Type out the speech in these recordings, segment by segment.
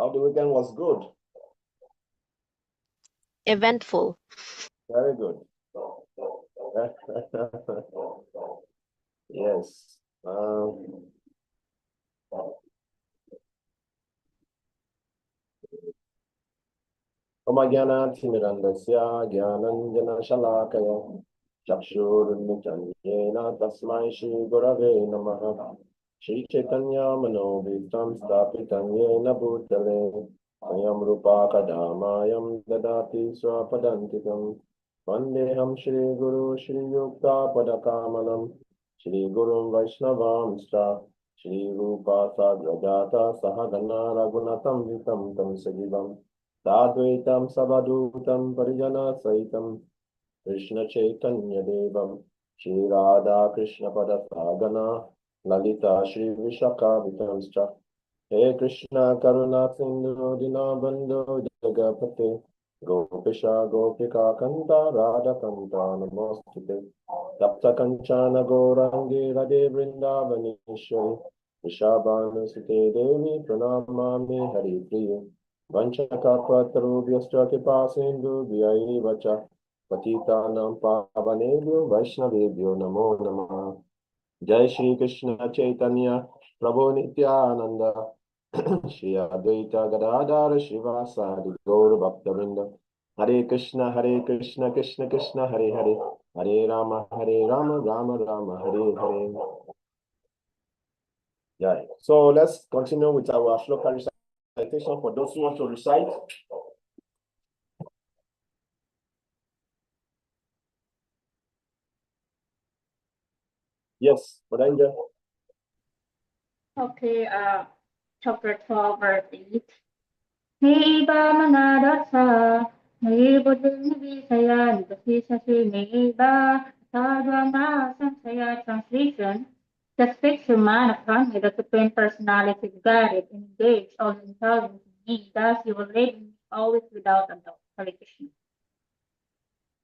How the weekend was good? Eventful. Very good. Yes. Omagyanatimirandasya Gyananjana Shalakaya Chakshurunnitam Yena Tasmai Shri Gurave Namaha Shri Chaitanya Manobhitam Stapitam Yena Bhutale Ayam Rupa Kadamayam Dadati Swapadantikam Vandeham Shri Guru Shri Yukta Padakamalam Shri Guru Vaishnavam Shri Rupa Sagrajata Sahagana Ragunatam Vitam Tam Sajivam Sadvaitam Sabadutam Parijana Saitam Krishna Chaitanya Devam Shri Radha Krishna Padasagana Lalita Shri Vishaka Vitamscha He Krishna Karuna Sindhu Dinabando Jagapate Gopisha Gopika Kanta Radha Kanta Namostute Tapta Kanchana Gorangi Radhe Vrindavanishwari Vishabhanu Sute Devi Pranamami Hari Priya Vanchakapatarubhyascha Kipasindhu Vyaivacha Patitanam Pavanebhyo Vaishnavebhyo Namo Namah Jai Shri Krishna Chaitanya Prabhu Nityananda Shri Advaita Gadadhara Srivasadi Gaur Bhaktavinda Hare Krishna Krishna Krishna Hare Hare Hare Rama Rama Rama Hare Hare. Yeah. So let's continue with our shloka recitation for those who want to recite. Yes, Madanga. Okay, chapter 12, verse 8. Naiba manadasa, naiba dilnivisaya, nibasisasi naiba, sadhana samsaya. Translation. Just fix your mind upon me, the Supreme Personality of God, and engage all the intelligence in me. Thus you will live in me always without a doubt. Hare Krishna.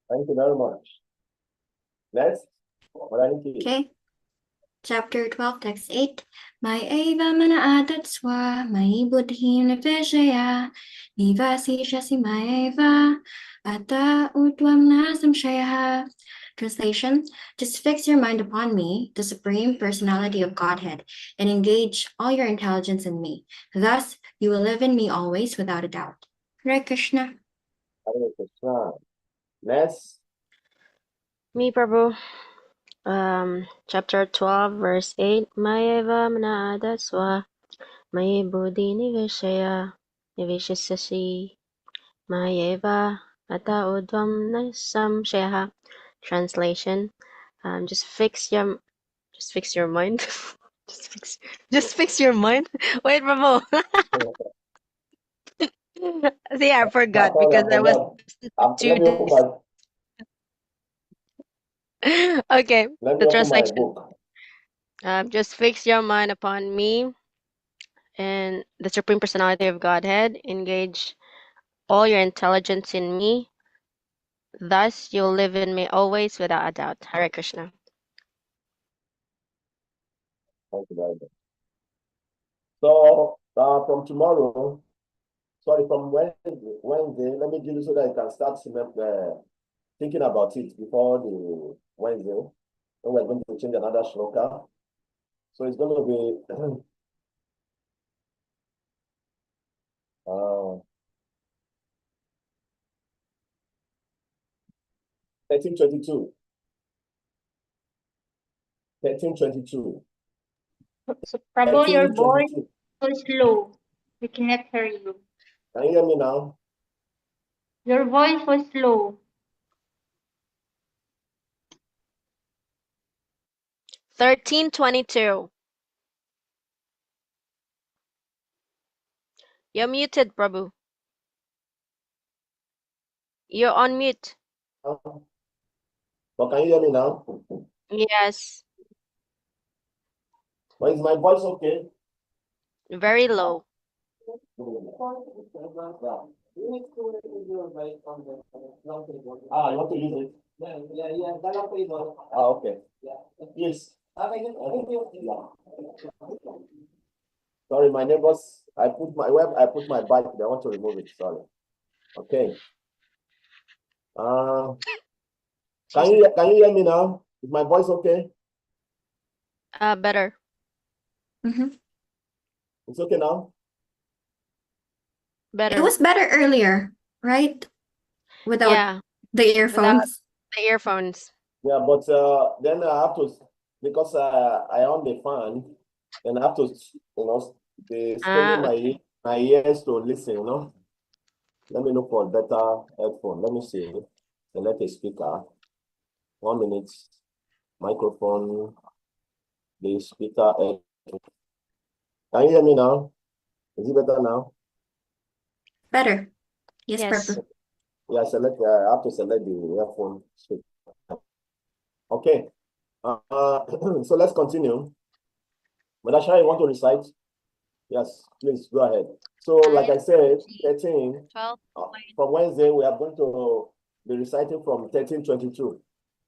Thank you very much. Next, Madanga. Okay. Chapter 12, text 8. Eva mana atatswa, mai buddhim nivishaya, nivasishasi Eva, ata utvam nasamshaya. Translation. Just fix your mind upon me, the Supreme Personality of Godhead, and engage all your intelligence in me. Thus, you will live in me always without a doubt. Hare Krishna. Hare Krishna. Next. Me, Prabhu. Chapter 12, verse 8. Mayeva manadaswa, maye buddhi nivishaya, nivishasasi, mayeva ata udvam nasamshaya. Translation. Just fix your mind. just fix your mind. Wait, Prabhu. See, I forgot because I was too okay. The translation. Just fix your mind upon me and the Supreme Personality of Godhead. Engage all your intelligence in me. Thus, you'll live in me always without a doubt. Hare Krishna. Thank you very much. So, from tomorrow, from Wednesday, let me give you so that you can start thinking about it before the Wednesday. Then we're going to change another shloka. So it's going to be 1322. 1322. So, Prabhu, your voice is low. We cannot hear you. Can you hear me now? Your voice was low. 1322. You're muted, Prabhu. You're on mute. But can you hear me now? Yes. But is my voice okay? Very low. You want to use it? Okay. Yes. Sorry, my neighbors I put my bike. I want to remove it. Sorry. Okay. Can you hear me now? Is my voice okay? Better. It's okay now? Better. It was better earlier, right? Without the earphones. The earphones. Yeah, but then I have to, because I on the fan, and I have to, they straining my ears to listen, Let me look for a better headphone. Let me see. Select a speaker. 1 minute. Microphone. The speaker. Can you hear me now? Is it better now? Better. Yes, Purple. Yeah, I have to select the earphone speaker. Okay. So let's continue. Madasha, you want to recite? Yes, please go ahead. So, like I said, 13, from Wednesday, we are going to be reciting from 13:22.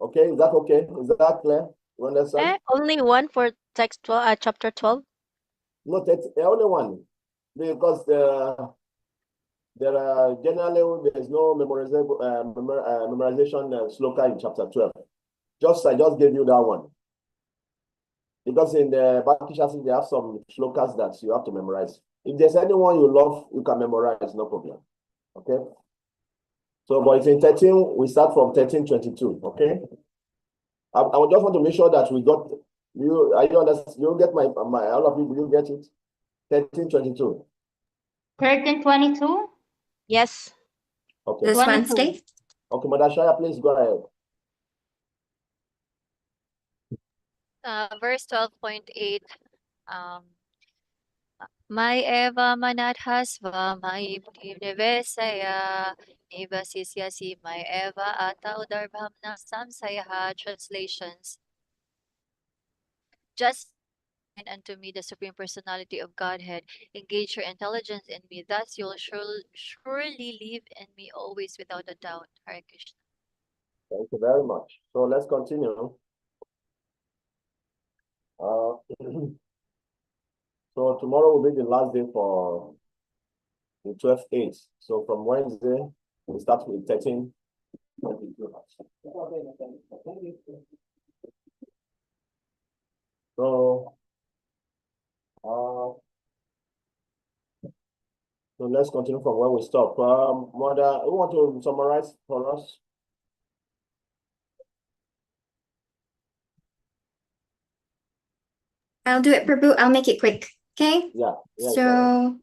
Okay, is that okay? Is that clear? You understand? Only one for text 12, chapter 12? No, only one. Because there are generally, there's no memorization sloka in chapter 12. I just gave you that one. Because in the Bhakti Shastri, they have some shlokas that you have to memorize. If there's anyone you love, you can memorize, no problem. Okay? So, but it's in 13, we start from 13:22, okay? I just want to make sure that we got, you get my all of you, will you get it? 13:22. 13:22? Yes. Okay. This Wednesday? Okay, Madashaya, please go ahead. Verse 12.8. Mai eva manadhasva mai nivesaya nivasisyasi mai eva ata udarbhamna samsayaha. Translations. Just unto me the Supreme Personality of Godhead. Engage your intelligence in me. Thus you'll surely live in me always without a doubt. Hare Krishna. Thank you very much. So let's continue. So tomorrow will be the last day for the 12/8. So from Wednesday, we start with 13:22. So, so let's continue from where we stop. Mother, who want to summarize for us? I'll do it, Prabhu. I'll make it quick. Okay? Yeah. So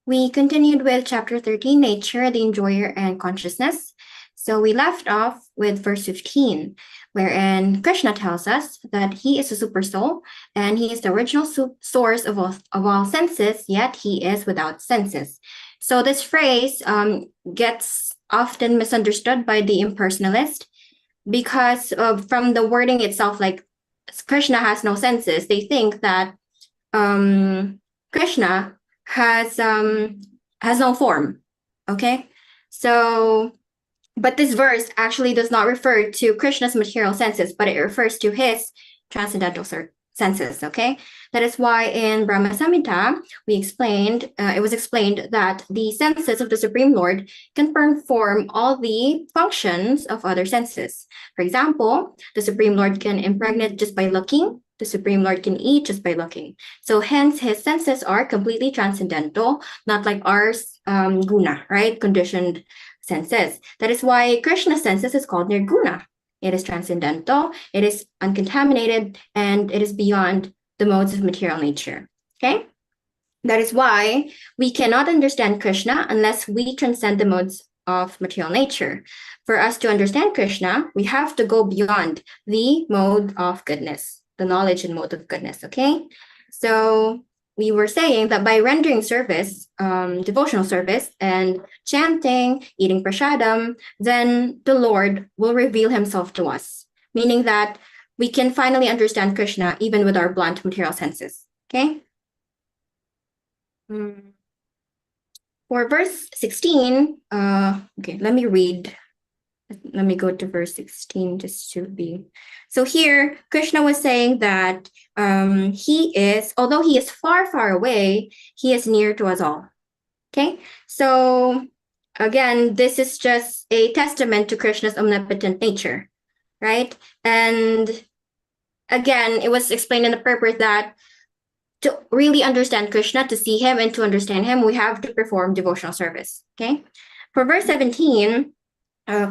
we continued with chapter 13, nature, the enjoyer, and consciousness. So we left off with verse 15, wherein Krishna tells us that he is a super soul and he is the original source of all senses, yet he is without senses. So this phrase gets often misunderstood by the impersonalist because from the wording itself, like Krishna has no senses. They think that Krishna has no form. Okay, so but this verse actually does not refer to Krishna's material senses, but it refers to his transcendental senses. Okay, that is why in Brahma Samhita it was explained that the senses of the Supreme Lord can perform all the functions of other senses. For example, the Supreme Lord can impregnate just by looking. The Supreme Lord can eat just by looking. So hence his senses are completely transcendental, not like ours, guna, right? Conditioned senses. That is why Krishna's senses is called nirguna. It is transcendental, it is uncontaminated, and it is beyond the modes of material nature. Okay? That is why we cannot understand Krishna unless we transcend the modes of material nature. For us to understand Krishna, we have to go beyond the mode of goodness, the knowledge and mode of goodness. Okay? So we were saying that by rendering service, devotional service, and chanting, eating prasadam, then the Lord will reveal himself to us, meaning that we can finally understand Krishna even with our blunt material senses. Okay? For verse 16, okay, let me read let me go to verse 16 just to be. So here, Krishna was saying that he is, although he is far, far away, he is near to us all. Okay, so again, this is just a testament to Krishna's omnipotent nature, right? And again, it was explained in the purport that to really understand Krishna, to see him and to understand him, we have to perform devotional service. Okay, for verse 17,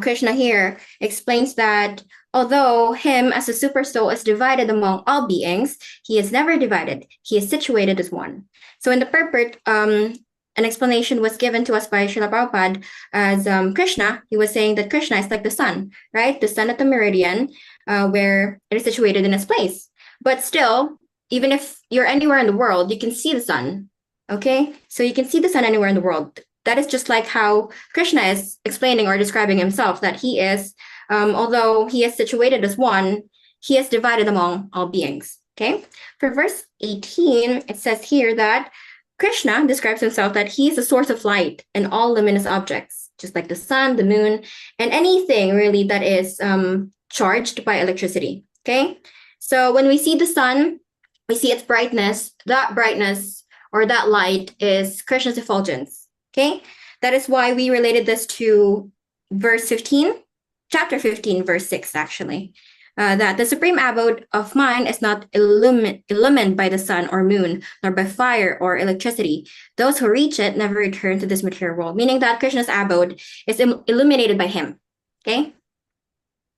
Krishna here explains that although him as a super soul is divided among all beings, he is never divided. He is situated as one. So in the purport, an explanation was given to us by Srila Prabhupada as Krishna. He was saying that Krishna is like the sun, right? The sun at the meridian, where it is situated in its place. But still, even if you're anywhere in the world, you can see the sun. Okay, so you can see the sun anywhere in the world. That is just like how Krishna is explaining or describing himself, that he is, although he is situated as one, he is divided among all beings. Okay, for verse 18, it says here that Krishna describes himself that he is a source of light in all luminous objects, just like the sun, the moon, and anything really that is charged by electricity. Okay, so when we see the sun, we see its brightness. That brightness or that light is Krishna's effulgence. Okay, that is why we related this to verse 15, chapter 15, verse 6, actually. That the supreme abode of mind is not illumined by the sun or moon, nor by fire or electricity. Those who reach it never return to this material world, meaning that Krishna's abode is illuminated by him. Okay?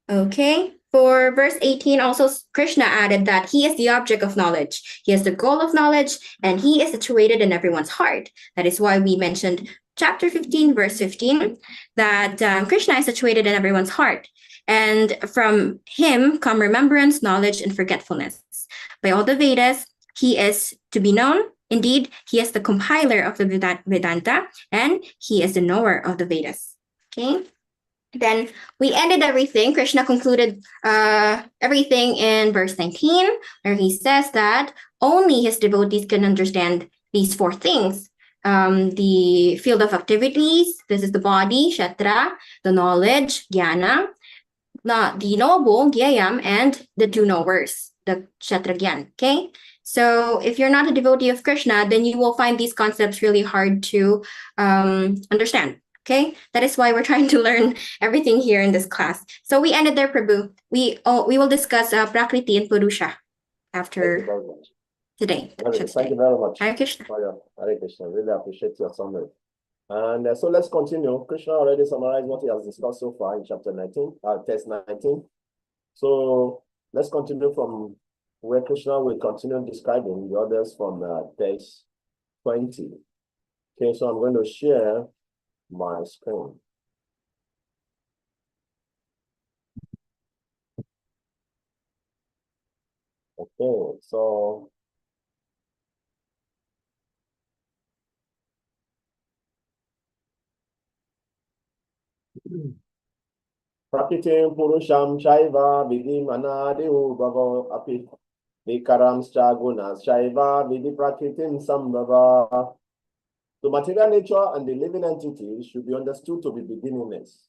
Okay. For verse 18, also Krishna added that he is the object of knowledge. He is the goal of knowledge, and he is situated in everyone's heart. That is why we mentioned chapter 15, verse 15, that Krishna is situated in everyone's heart. And from him come remembrance, knowledge, and forgetfulness. By all the Vedas, he is to be known. Indeed, he is the compiler of the Vedanta, and he is the knower of the Vedas. Okay. Then we ended everything. Krishna concluded everything in verse 19, where he says that only his devotees can understand these four things. The field of activities, this is the body, Kshetra, the knowledge, Jnana, the knowable, Gyayam, and the two knowers, the Kshetra Gyan. Okay? So if you're not a devotee of Krishna, then you will find these concepts really hard to understand. Okay, that is why we're trying to learn everything here in this class. So we ended there, Prabhu. We will discuss Prakriti and Purusha after today. Thank you very much. Hare Krishna. Hare Krishna. Really appreciate your summary. And so let's continue. Krishna already summarized what he has discussed so far in chapter 19, text 19. So let's continue from where Krishna will continue describing the others from text 20. Okay, so I'm going to share my screen. Okay, so Prakritim Purusham Shaiva Vidhi Manadihu Bhavo Api Vikaram Chagunas Shaiva Vidhi Prakritim Sambhava. The material nature and the living entity should be understood to be beginningless.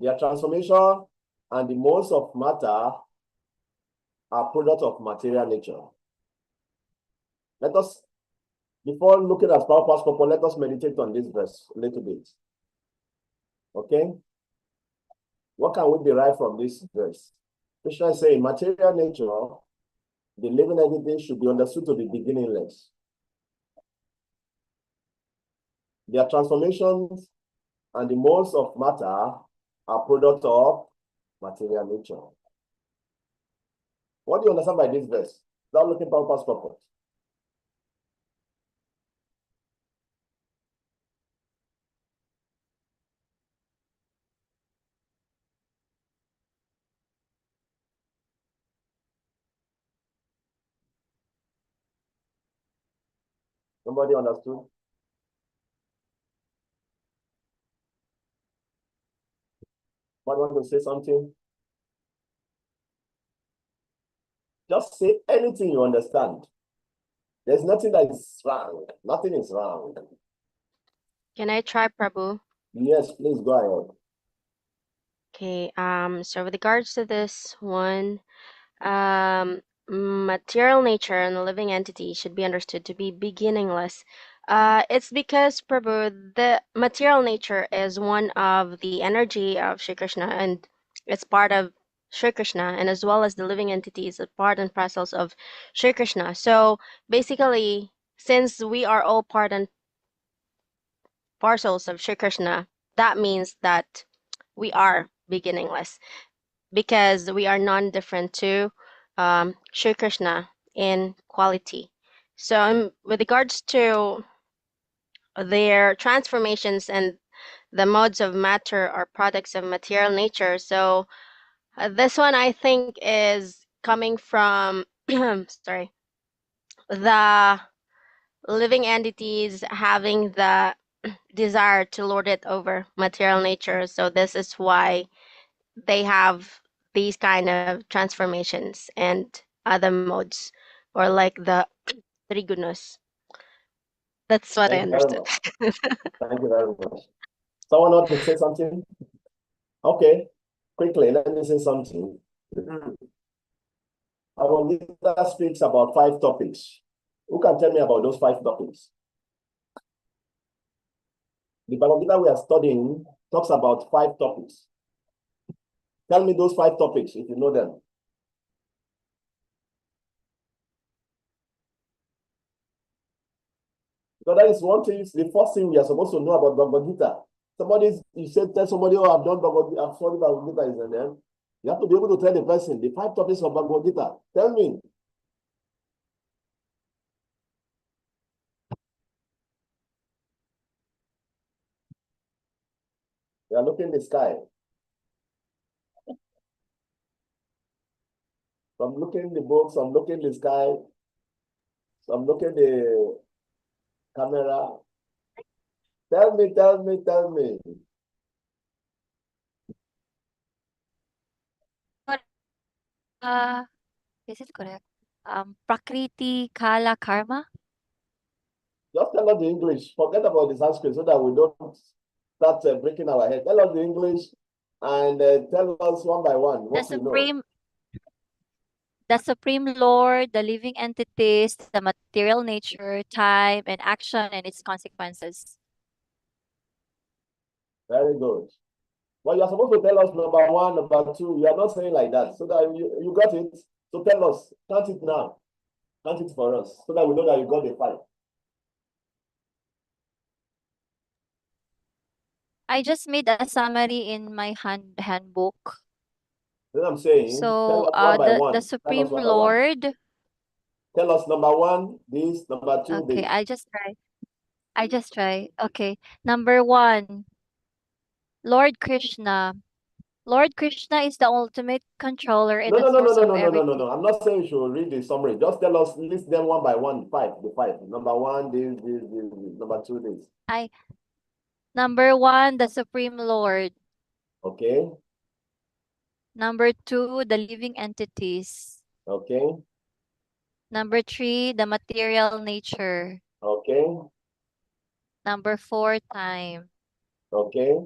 Their transformation and the modes of matter are products of material nature. Let us, before looking at Prabhupada's purport, let us meditate on this verse a little bit. Okay? What can we derive from this verse? Krishna is saying material nature, the living entity should be understood to be beginningless. Their transformations and the modes of matter are products of material nature. What do you understand by this verse? Without looking at Prabhupada's purport. Nobody understood? Want to say something? Just say anything you understand. There's nothing that is wrong. Nothing is wrong. Can I try, Prabhu? Yes, please go ahead. Okay, so with regards to this one, material nature and the living entity should be understood to be beginningless. It's because, Prabhu, the material nature is one of the energy of Shri Krishna, and it's part of Shri Krishna, and as well as the living entity is a part and parcels of Shri Krishna. So basically, since we are all part and parcels of Shri Krishna, that means that we are beginningless because we are non-different to Shri Krishna in quality. So with regards to their transformations and the modes of matter are products of material nature. So this one I think is coming from sorry, the living entities having the desire to lord it over material nature. So this is why they have these kind of transformations and other modes, or like the three goodness. That's what I understood. Thank you very much. Someone want to say something? Okay, quickly, let me say something. Our leader speaks about 5 topics. Who can tell me about those 5 topics? The Bhagavad Gita we are studying talks about 5 topics. Tell me those 5 topics if you know them. So that is one thing, the first thing we are supposed to know about Bhagavad Gita. You said, tell somebody, oh, I've done Bhagavad Gita, I've studied Bhagavad Gita, is in there. You have to be able to tell the person the 5 topics of Bhagavad Gita. Tell me. You are looking in the sky. Some looking in the book, some looking in the sky, some looking the camera. Tell me, tell me, tell me. Is it correct? Prakriti, Kala, Karma. Just tell us the English. Forget about the Sanskrit so that we don't start breaking our head. Tell us the English and tell us one by one what you know. The Supreme Lord, the living entities, the material nature, time, and action and its consequences. Very good. Well, you're supposed to tell us number 1, number 2. You are not saying like that. So that you got it. So tell us. Count it now. Count it for us so that we know that you got the 5. I just made a summary in my handbook. Then I'm saying, so tell us one by one. the Supreme Lord. Tell us number 1, this, number 2, Okay, this. I just try. Okay. Number 1, Lord Krishna. Lord Krishna is the ultimate controller and the source of everything. No. I'm not saying you should read the summary. Just tell us, list them one by one, 5, the 5. Number 1, this. Number 2, this. Number 1, the Supreme Lord. Okay. Number 2, the living entities. Okay. Number 3, the material nature. Okay. Number 4, time. Okay.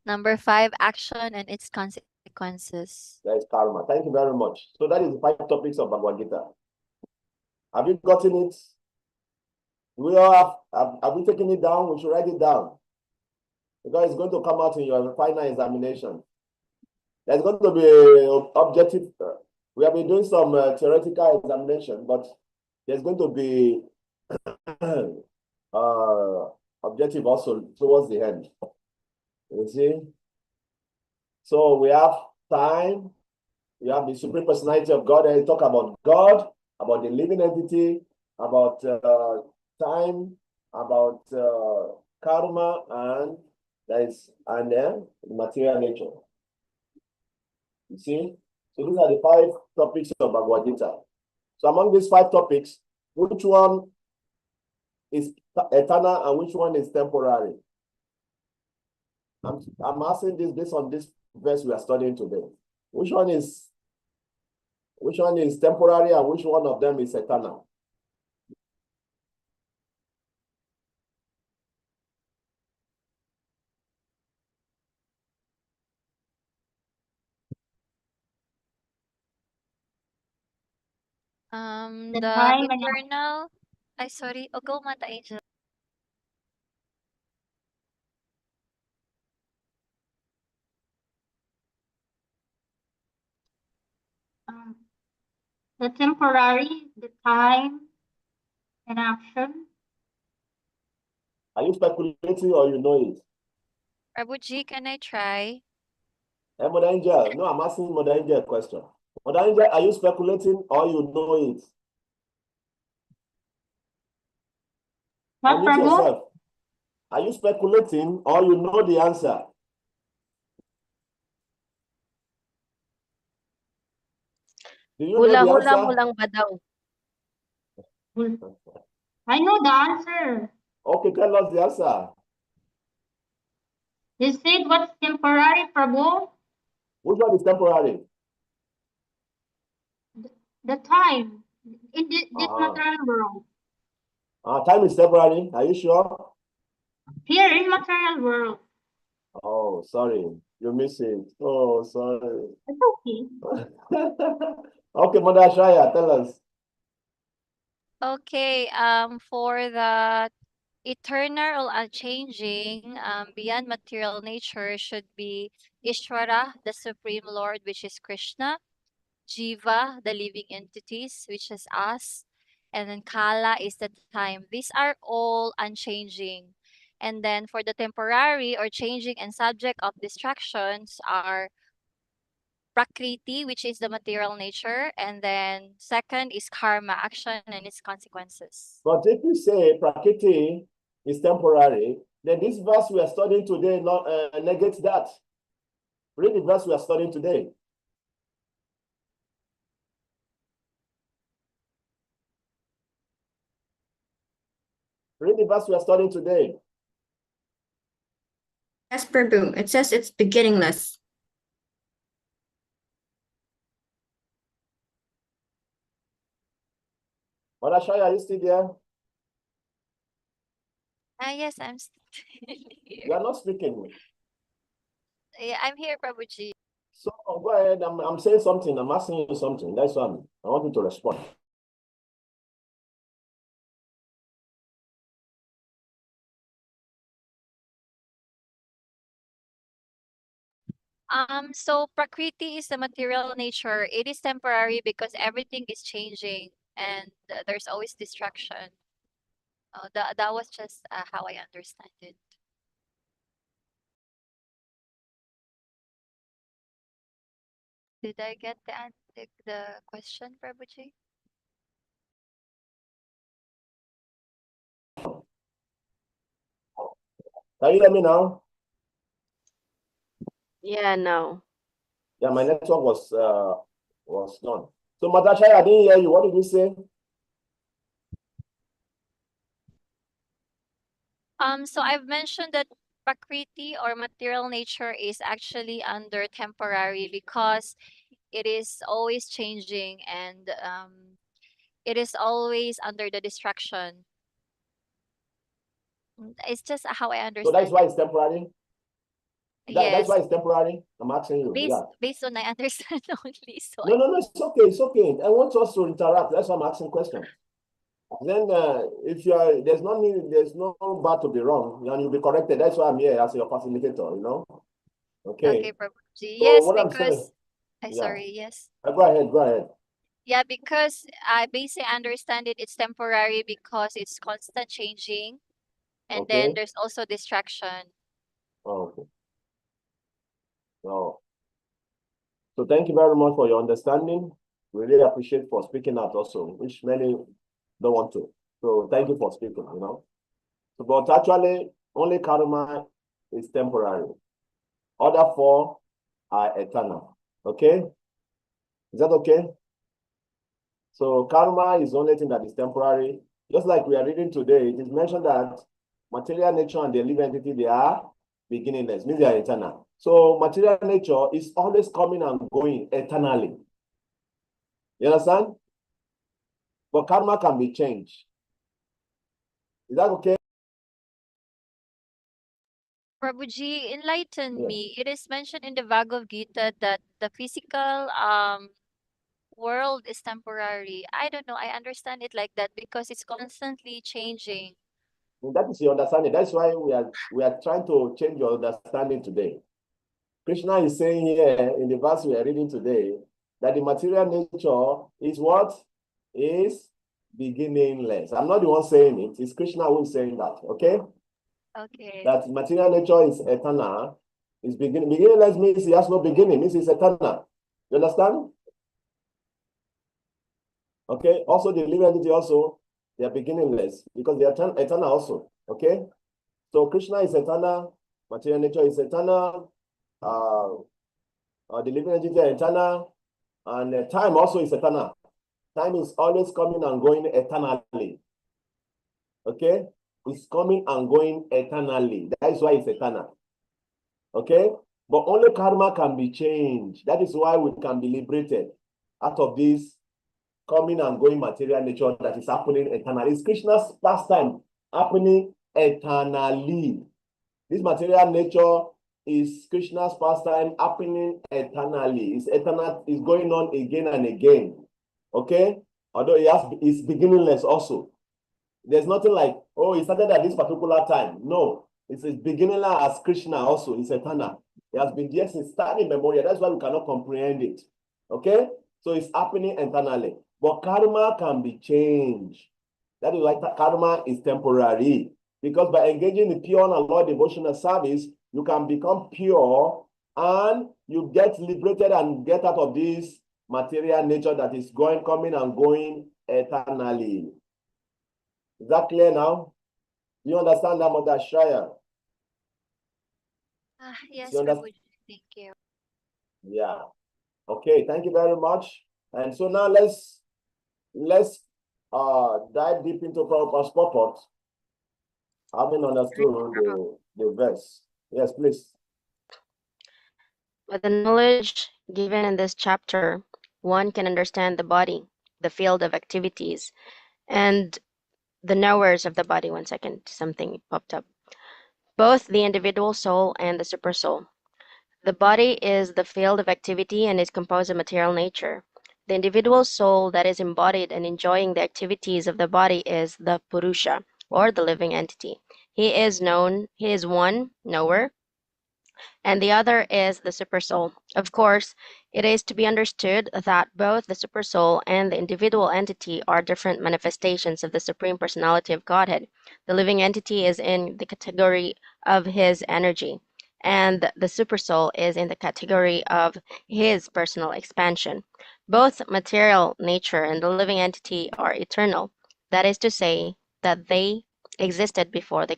Number 5, action and its consequences. That is karma. Thank you very much. So that is the 5 topics of Bhagavad Gita. Have you gotten it? We all have we taken it down? We should write it down. Because it's going to come out in your final examination. There's going to be an objective. We have been doing some theoretical examination, but there's going to be objective also towards the end. You see? So we have time. You have the Supreme Personality of God, and you talk about God, about the living entity, about time, about karma, and then material nature. You see? So these are the 5 topics of Bhagavad Gita. So among these 5 topics, which one is eternal and which one is temporary? I'm asking this based on this verse we are studying today. Which one is temporary and which one of them is eternal? The The time and eternal. Ay, sorry. O, go, Mata Angel. the temporary, the time and action. Are you speculating or you know it? Prabhuji, can I try? Hey, Mother Angel. No, I'm asking Mother Angel a question. Mother Angel, are you speculating or you know it? What, Unmute Prabhu? yourself. Are you speculating or you know the answer? Do you know the Hula-hula mo answer? lang ba daw? I know the answer. Okay, tell us the answer. You said what's temporary, Prabhu? Which one is temporary? The time in this material world. Time is temporary. Are you sure? Here in material world. Oh, sorry. You missed it. Oh, sorry. It's okay. Okay, Mother Shaya, tell us. Okay, for the eternal or unchanging, beyond material nature should be Ishvara, the Supreme Lord, which is Krishna, Jiva, the living entities, which is us, and then Kala is the time. These are all unchanging. And then for the temporary or changing and subject of distractions are Prakriti, which is the material nature, and then second is karma, action and its consequences. But if you say Prakriti is temporary, then this verse we are studying today negates that. Read the verse we are studying today. Read the verse we are studying today. Yes, Prabhu. It says it's beginningless. Mother Shaya, are you still there? Yes, I'm still here. You are not speaking. Yeah, I'm here, Prabhuji. So go ahead. I'm saying something. I'm asking you something. That's what I want you to respond. So Prakriti is the material nature. It is temporary because everything is changing and there's always distraction. That was just how I understand it. Did I get the question, Prabhuji? Can you hear me now? Yeah, no. Yeah, my network was gone. So Mother Shaya, I didn't hear you. What did you say? So I've mentioned that Prakriti or material nature is actually under temporary because it is always changing and it is always under the distraction. It's just how I So understand that's why it. it's temporary? That's Yes, why it's temporary? I'm asking you. Yeah. based on I understand only. So No, it's okay. It's okay. I want us to interact. That's why I'm asking questions. Then if you are, there's no bad to be wrong, and you'll be corrected. That's why I'm here as your facilitator, you know? Okay. okay, Prabhuji. So Yes, what I'm saying, because yeah. sorry, yes. Go ahead. Yeah, because I basically understand it's temporary because it's constant changing and then Okay. there's also distraction. Oh, okay. So thank you very much for your understanding. Really appreciate for speaking out also, which many don't want to. So thank you for speaking, you know. So, but actually, only karma is temporary. Other four are eternal. Okay? Is that okay? So karma is the only thing that is temporary. Just like we are reading today, it is mentioned that material nature and the living entity, they are beginningless, means they are eternal. So material nature is always coming and going eternally. You understand? But karma can be changed. Is that okay? Prabhuji, enlighten Yeah. me. It is mentioned in the Bhagavad Gita that the physical world is temporary. I don't know. I understand it like that because it's constantly changing. That is your understanding. That's why we are trying to change your understanding today. Krishna is saying here in the verse we are reading today that the material nature is what? Is beginningless. I'm not the one saying it. It's Krishna who is saying that. Okay? Okay. That material nature is eternal. Is beginningless means it has no beginning, means it's eternal. You understand? Okay. Also, the living entity also, they are beginningless because they are eternal also. Okay. So Krishna is eternal, material nature is eternal, the living entity are eternal, and time also is eternal. Time is always coming and going eternally. Okay? It's coming and going eternally. That is why it's eternal. Okay? But only karma can be changed. That is why we can be liberated out of this coming and going material nature that is happening eternally. It's Krishna's pastime happening eternally. This material nature is Krishna's pastime happening eternally. It's eternal, it's going on again and again. Okay? Although it's beginningless also. There's nothing like, oh, it started at this particular time. No, it's beginningless as Krishna also. It's eternal. It has been there since time immemorial. That's why we cannot comprehend it. Okay? So it's happening eternally. But karma can be changed. That is why karma is temporary. Because by engaging in pure and Lord devotional service, you can become pure and you get liberated and get out of this material nature that is coming and going eternally. Is that clear now? Do you understand that, Mother Shreya? Yes, Prabhuji. Thank you. Yeah. Okay, thank you very much. And so now let's dive deep into Prabhupada's purport, having understood the verse. Yes, please. With the knowledge given in this chapter, one can understand the body, the field of activities, and the knowers of the body. 1 second, something popped up. Both the individual soul and the supersoul. The body is the field of activity and is composed of material nature. The individual soul that is embodied and enjoying the activities of the body is the Purusha, or the living entity. He is one knower, and the other is the supersoul. Of course, it is to be understood that both the supersoul and the individual entity are different manifestations of the Supreme Personality of Godhead. The living entity is in the category of his energy, and the supersoul is in the category of his personal expansion. Both material nature and the living entity are eternal. That is to say, that they existed before the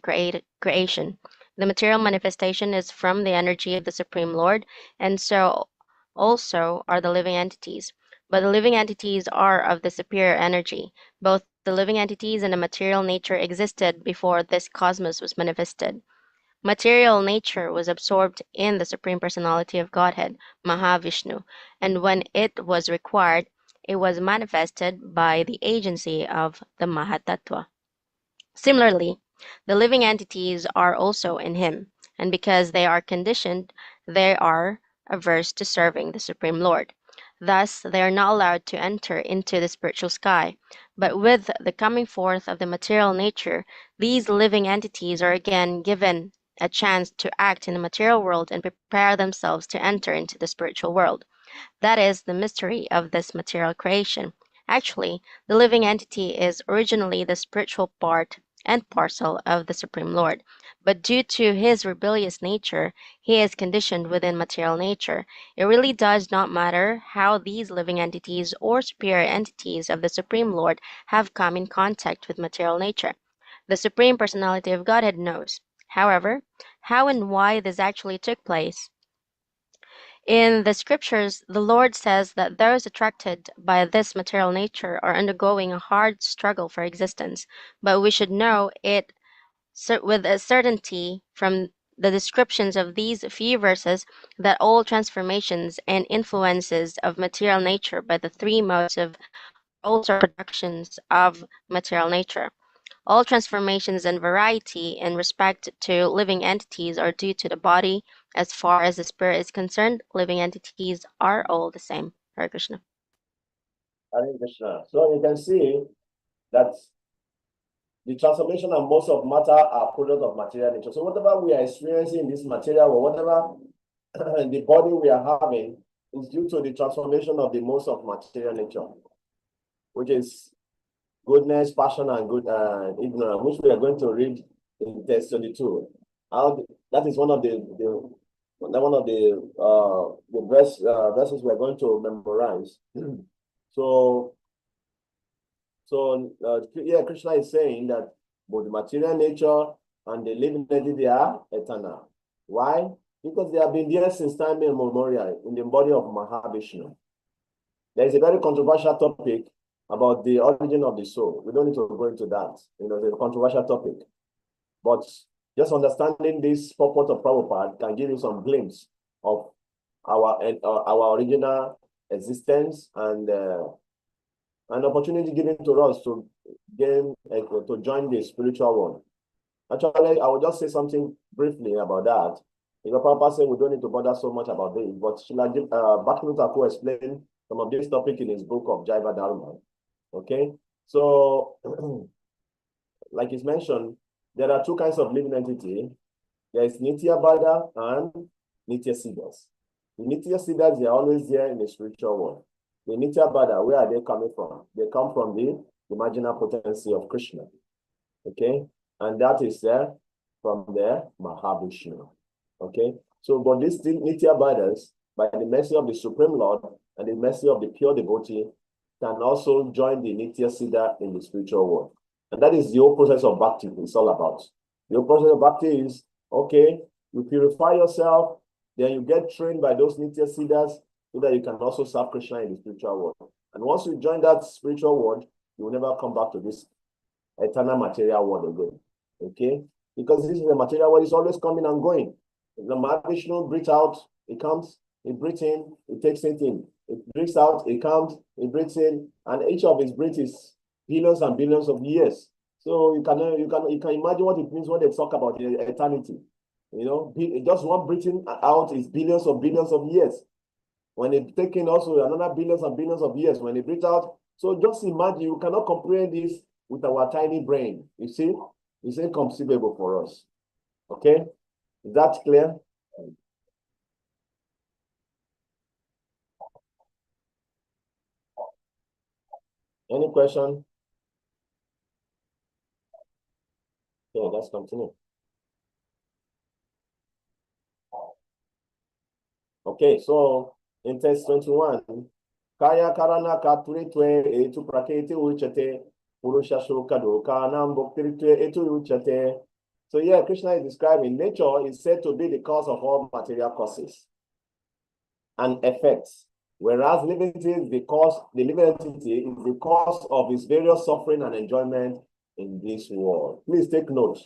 creation. The material manifestation is from the energy of the Supreme Lord, and so also are the living entities. But the living entities are of the superior energy. Both the living entities and the material nature existed before this cosmos was manifested. Material nature was absorbed in the Supreme Personality of Godhead, Mahavishnu, and when it was required, it was manifested by the agency of the Mahatattva. Similarly, the living entities are also in him, and because they are conditioned, they are averse to serving the Supreme Lord. Thus, they are not allowed to enter into the spiritual sky. But with the coming forth of the material nature, these living entities are again given a chance to act in the material world and prepare themselves to enter into the spiritual world. That is the mystery of this material creation. Actually, the living entity is originally the spiritual part and parcel of the Supreme Lord, but due to his rebellious nature, he is conditioned within material nature. It really does not matter how these living entities or superior entities of the Supreme Lord have come in contact with material nature. The Supreme Personality of Godhead knows. However, how and why this actually took place. In the scriptures, the Lord says that those attracted by this material nature are undergoing a hard struggle for existence, but we should know it with a certainty from the descriptions of these few verses that all transformations and influences of material nature by the three modes of are also productions of material nature. All transformations and variety in respect to living entities are due to the body. As far as the spirit is concerned, living entities are all the same. Hare Krishna. Hare Krishna. So you can see that the transformation and most of matter are product of material nature. So whatever we are experiencing in this material or whatever the body we are having is due to the transformation of the most of material nature, which is goodness, passion, and good ignorance, which we are going to read in text 22. That is one of the verses we are going to memorize. Yeah, Krishna is saying that both the material nature and the living entity are eternal. Why? Because they have been there since time immemorial in the body of Mahavishnu. There is a very controversial topic about the origin of the soul. We don't need to go into that. It's a controversial topic. But just understanding this purport of Prabhupada can give you some glimpse of our original existence and an opportunity given to us to join the spiritual world. Actually, I will just say something briefly about that. Prabhupada said we don't need to bother so much about this, but Bhakti Thakur explained some of this topic in his book of Jaiva Dharma. Okay, so like it's mentioned, there are two kinds of living entity. There is Nitya Bada and Nitya Siddhas. The Nitya Siddhas, they are always there in the spiritual world. The Nitya Bada, where are they coming from? They come from the imaginal potency of Krishna. Okay, and that is there from the Mahavishnu. Okay, so but these Nitya Badas, by the mercy of the Supreme Lord and the mercy of the pure devotee, can also join the Nitya Siddha in the spiritual world. And that is the whole process of bhakti it's all about. The whole process of bhakti is, okay, you purify yourself, then you get trained by those Nitya Siddhas so that you can also serve Krishna in the spiritual world. And once you join that spiritual world, you will never come back to this eternal material world again. Okay? Because this is the material world, is always coming and going. The Mahavishnu breathes out, it comes, it breathes in, it takes it in. It breathes out, it comes, it breathes in, and each of his breaths is billions and billions of years. So you can imagine what it means when they talk about eternity. Just one breathing out is billions of years. When it taken also another billions and billions of years when it breathes out. So just imagine, you cannot comprehend this with our tiny brain. You see, it's inconceivable for us. Okay, is that clear? Any question? Okay, let's continue. Okay, so in text 21, Kaya Karana Katuritwe Etu Praketi Uchate Purusha Shukado Kanam Bhaktiritwe Etu Uchate. So here Krishna is describing nature is said to be the cause of all material causes and effects, whereas living entity is the living entity is the cause of its various suffering and enjoyment in this world. Please take note.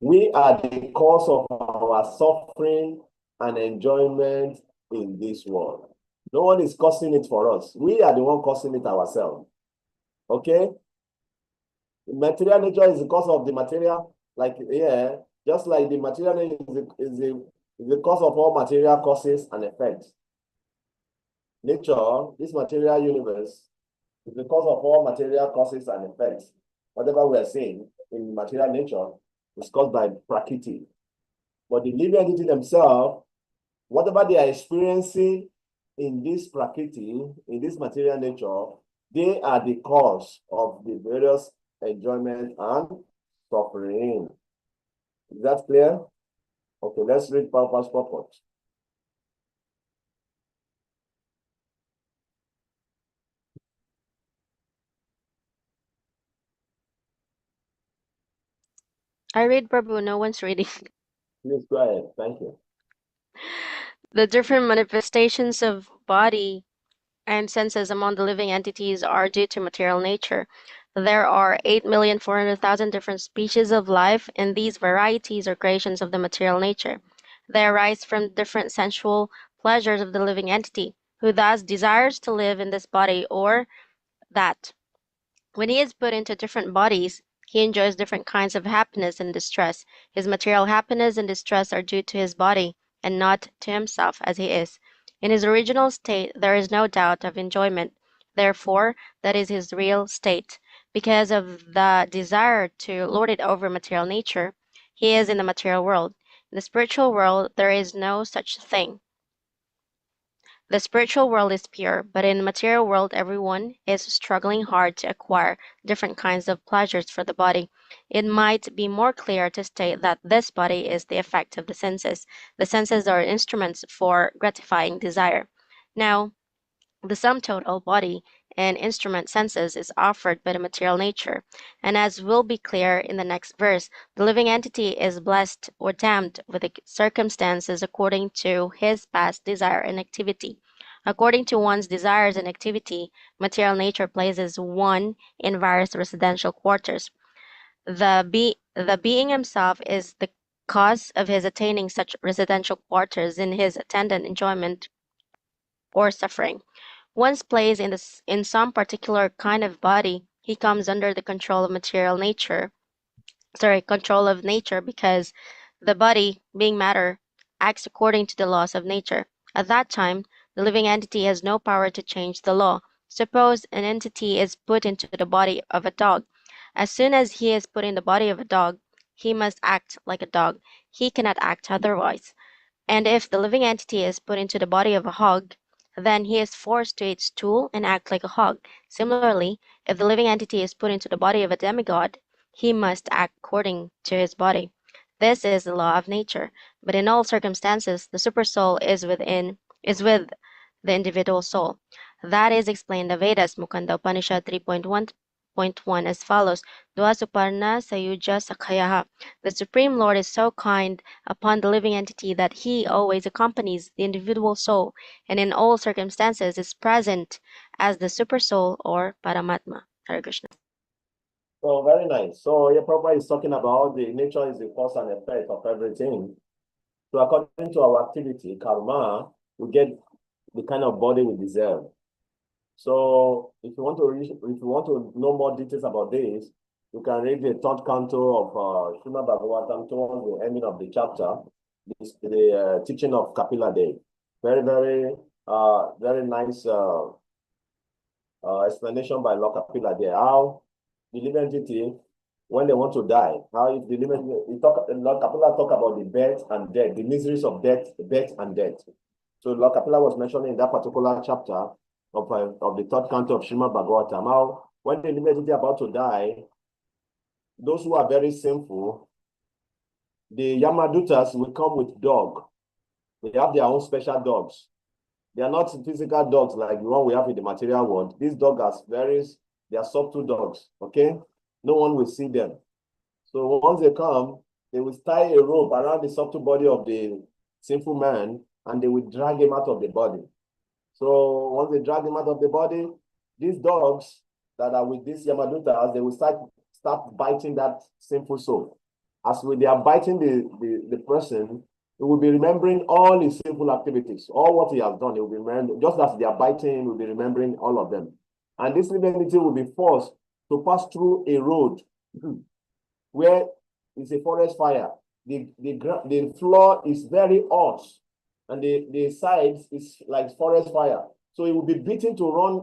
We are the cause of our suffering and enjoyment in this world. No one is causing it for us. We are the one causing it ourselves. Okay? Material nature is the cause of the material, just like the material nature is the cause of all material causes and effects. Nature, this material universe, is the cause of all material causes and effects. Whatever we are seeing in material nature is caused by Prakriti. But the living entity themselves, whatever they are experiencing in this Prakriti, in this material nature, they are the cause of the various enjoyment and suffering. Is that clear? Okay, let's read Prabhupada's purport. I read, Prabhu, no one's reading. Please go ahead. Thank you. The different manifestations of body and senses among the living entities are due to material nature. There are 8,400,000 different species of life, and these varieties are creations of the material nature. They arise from different sensual pleasures of the living entity, who thus desires to live in this body or that. When he is put into different bodies, he enjoys different kinds of happiness and distress. His material happiness and distress are due to his body, and not to himself as he is. In his original state there is no doubt of enjoyment. Therefore, that is his real state. Because of the desire to lord it over material nature, he is in the material world. In the spiritual world, there is no such thing. The spiritual world is pure, but in the material world, everyone is struggling hard to acquire different kinds of pleasures for the body. It might be more clear to state that this body is the effect of the senses. The senses are instruments for gratifying desire. Now, the sum total body and instrument senses is offered by the material nature, and as will be clear in the next verse, the living entity is blessed or damned with the circumstances according to his past desire and activity. According to one's desires and activity, material nature places one in various residential quarters. The being himself is the cause of his attaining such residential quarters in his attendant enjoyment or suffering. Once placed in some particular kind of body, he comes under the control of control of nature, because the body, being matter, acts according to the laws of nature. At that time, the living entity has no power to change the law. Suppose an entity is put into the body of a dog. As soon as he is put in the body of a dog, he must act like a dog. He cannot act otherwise. And if the living entity is put into the body of a hog, then he is forced to eat stool and act like a hog. Similarly, if the living entity is put into the body of a demigod, he must act according to his body. This is the law of nature. But in all circumstances, the supersoul is with the individual soul. That is explained in the Vedas, Mukanda Upanishad 3.1.1 as follows: Dua Suparna Sayuja Sakhayaha. The Supreme Lord is so kind upon the living entity that he always accompanies the individual soul, and in all circumstances is present as the supersoul or Paramatma. Hare Krishna. So very nice. So your Prabhupada is talking about the nature is the cause and effect of everything. So according to our activity, karma, we get the kind of body we deserve. So if you want to know more details about this, you can read the third canto of Srimad Bhagavatam towards the ending of the chapter, the teaching of Kapila Dev. Very, very nice explanation by Lord Kapila there. How the living entity, when they want to die, how if the living Lord Kapila talk about the birth and death, the miseries of death and death. So Lord Kapila was mentioning in that particular chapter of the third canto of Srimad Bhagavatam, how when the living entity about to die, those who are very sinful, the Yamadutas will come with dog. They have their own special dogs. They are not physical dogs like the one we have in the material world. These dogs they are subtle dogs, okay? No one will see them. So once they come, they will tie a rope around the subtle body of the sinful man, and they will drag him out of the body. So once they drag him out of the body, these dogs that are with these Yamadutas, they will start biting that sinful soul. As they are biting the person, he will be remembering all his sinful activities, all what he has done. He will be remembering, just as they are biting, he will be remembering all of them. And this living entity will be forced to pass through a road where it's a forest fire. The floor is very hot, and the sides is like forest fire. So it will be beaten to run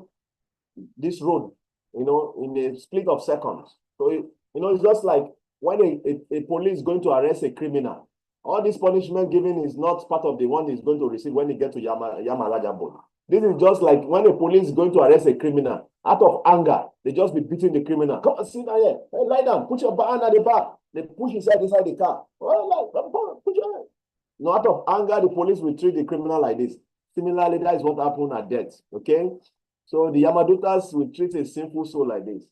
this road, in a split of seconds. So it's just like when a police is going to arrest a criminal. All this punishment given is not part of the one he's going to receive when he gets to Yamaraja Board. This is just like when a police is going to arrest a criminal. Out of anger, they just be beating the criminal. Come on, sit down here. Hey, lie down. Put your hand at the back. They push inside the car. Oh, put your hand. No, out of anger, the police will treat the criminal like this. Similarly, that is what happened at death. Okay? So the Yamadutas will treat a sinful soul like this.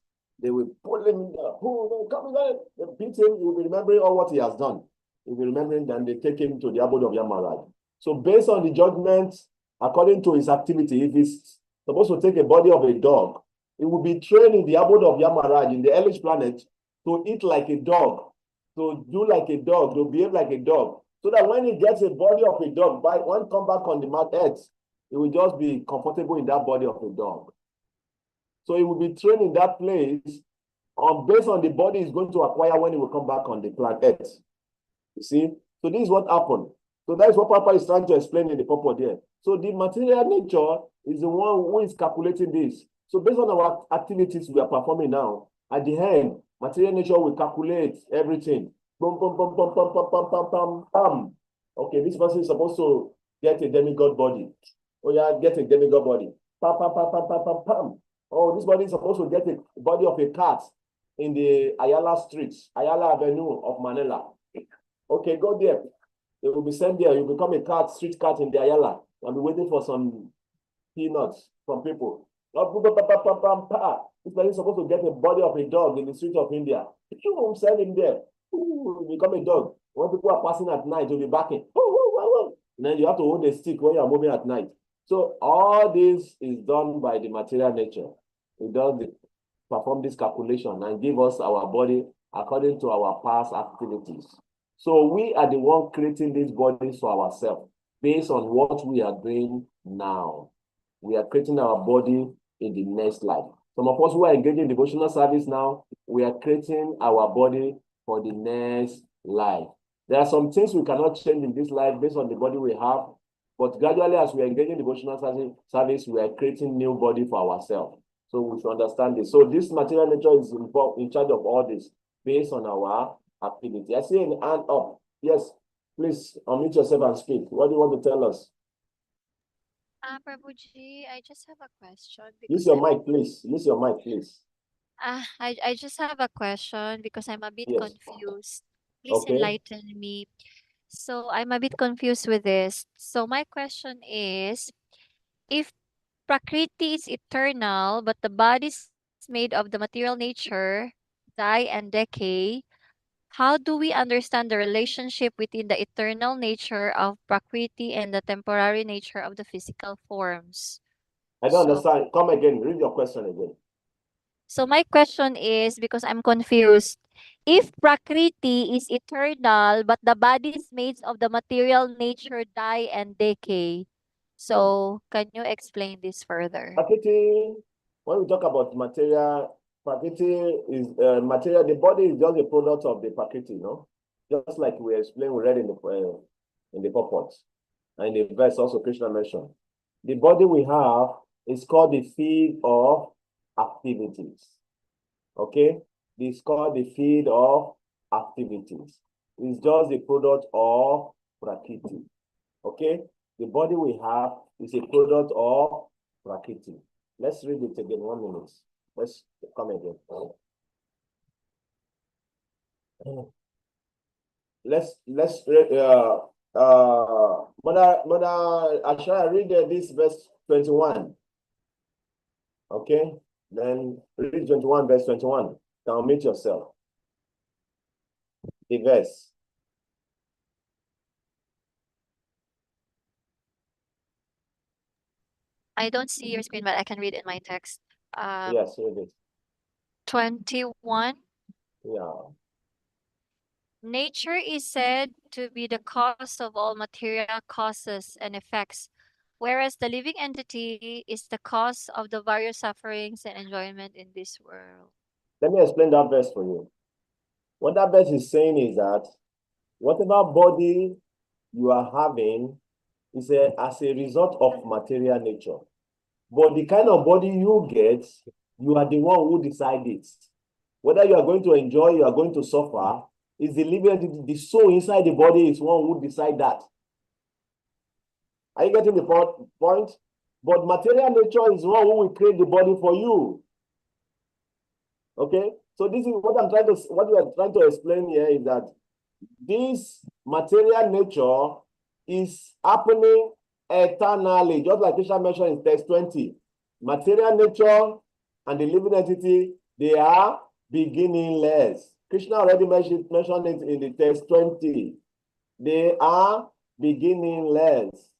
They will pull him down. Oh, come on, they beat him. He will be remembering all what he has done. He will be remembering, then they take him to the abode of Yamaraj. So based on the judgment, according to his activity, if he's supposed to take a body of a dog, he will be trained in the abode of Yamaraj, in the hellish planet, to eat like a dog, to do like a dog, to behave like a dog, so that when he gets a body of a dog, when he comes back on the earth, he will just be comfortable in that body of a dog. So he will be trained in that place based on the body he's going to acquire when he will come back on the planet Earth. You see? So this is what happened. So that is what Papa is trying to explain in the purport there. So the material nature is the one who is calculating this. So based on our activities we are performing now, at the end, material nature will calculate everything. Boom, boom, boom, boom, boom, boom, boom, boom, boom, boom. Okay, this person is supposed to get a demigod body. Oh yeah, get a demigod body. Pam, pam, pam, pam, pam, pam, pam. Oh, this body is supposed to get a body of a cat in the Ayala streets, Ayala Avenue of Manila. Okay, go there. They will be sent there. You become a cat, street cat in the Ayala. I'll be waiting for some peanuts from people. This person is supposed to get a body of a dog in the streets of India. You will send him there. Ooh, become a dog. When people are passing at night, you'll be barking. And then you have to hold a stick when you are moving at night. So all this is done by the material nature. It does perform this calculation and give us our body according to our past activities. So we are the one creating these bodies for ourselves based on what we are doing now. We are creating our body in the next life. Some of us who are engaging in devotional service now, we are creating our body for the next life. There are some things we cannot change in this life based on the body we have, but gradually as we are engaging in devotional service, we are creating new body for ourselves. So we should understand this. So this material nature is in charge of all this based on our activity. I see an hand up. Yes, please unmute yourself and speak. What do you want to tell us? Prabhuji, I just have a question. Use your mic, please. Use your mic, please. I just have a question because I'm a bit Yes. confused. Please Okay. enlighten me. So I'm a bit confused with this. So my question is, if Prakriti is eternal, but the body is made of the material nature, die and decay, how do we understand the relationship between the eternal nature of Prakriti and the temporary nature of the physical forms? I don't understand. Come again. Read your question again. So my question is, because I'm confused, if Prakriti is eternal, but the body is made of the material nature die and decay, so can you explain this further? Prakriti, when we talk about material, Prakriti is material. The body is just a product of the Prakriti, no? Just like we explained, we read in the purport, and in the verse also Krishna mentioned. The body we have is called the field of activities. Okay, it's called the field of activities. It's just a product of Prakriti. Okay, the body we have is a product of Prakriti. Let's read it again. 1 minute. Let's come again. Let's Mother Asha, read this verse 21. Okay, then read 21, verse 21. Now meet yourself. The verse. I don't see your screen, but I can read in my text. Yes, read it. 21. Yeah. Nature is said to be the cause of all material causes and effects, whereas the living entity is the cause of the various sufferings and enjoyment in this world. Let me explain that verse for you. What that verse is saying is that whatever body you are having is as a result of material nature. But the kind of body you get, you are the one who decides it. Whether you are going to enjoy, you are going to suffer, is the living entity. The soul inside the body is one who decides that. Are you getting the point? But material nature is one who will create the body for you. Okay? So this is what we are trying to explain here is that this material nature is happening eternally, just like Krishna mentioned in text 20. Material nature and the living entity, they are beginningless. Krishna already mentioned it in the text 20. They are beginningless.